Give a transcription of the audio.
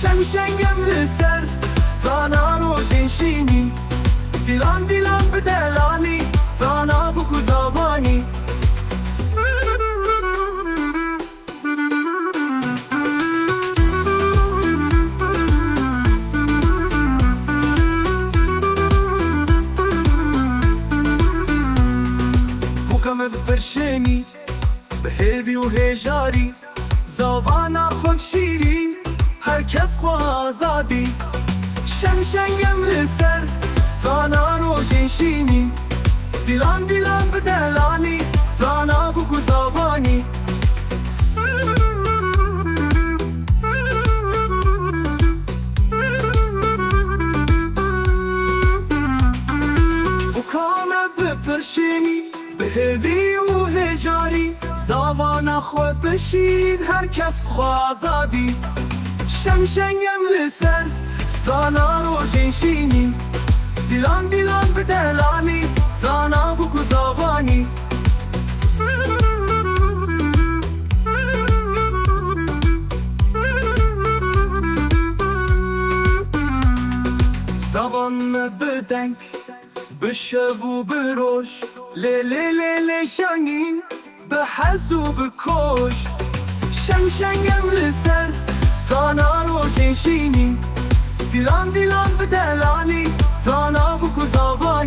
شنگم لسر ستانا روژین شینی دیلان به دلالی ستانا بکو زبانی بکم بپرشمی به هیوی و هجاری زوانا خود شیرین هر کس خواه آزادی شنگم لسر ستانا روژین شینی دیلان به دلالی ستانا بکو زبانی بکام بپرشینی به هیوی و هجاری زوانا خود بشین هر کس خواه آزادی شنگم لسر ستانا روژین شینی دیلان به دلالی ستانا بکو زبانی زبان بدنگ بشو و بروش لی شنگین به حز و بکش شنگم لسر ستانا روژین شینی دیلان به دلالی ستانا بکو زبانی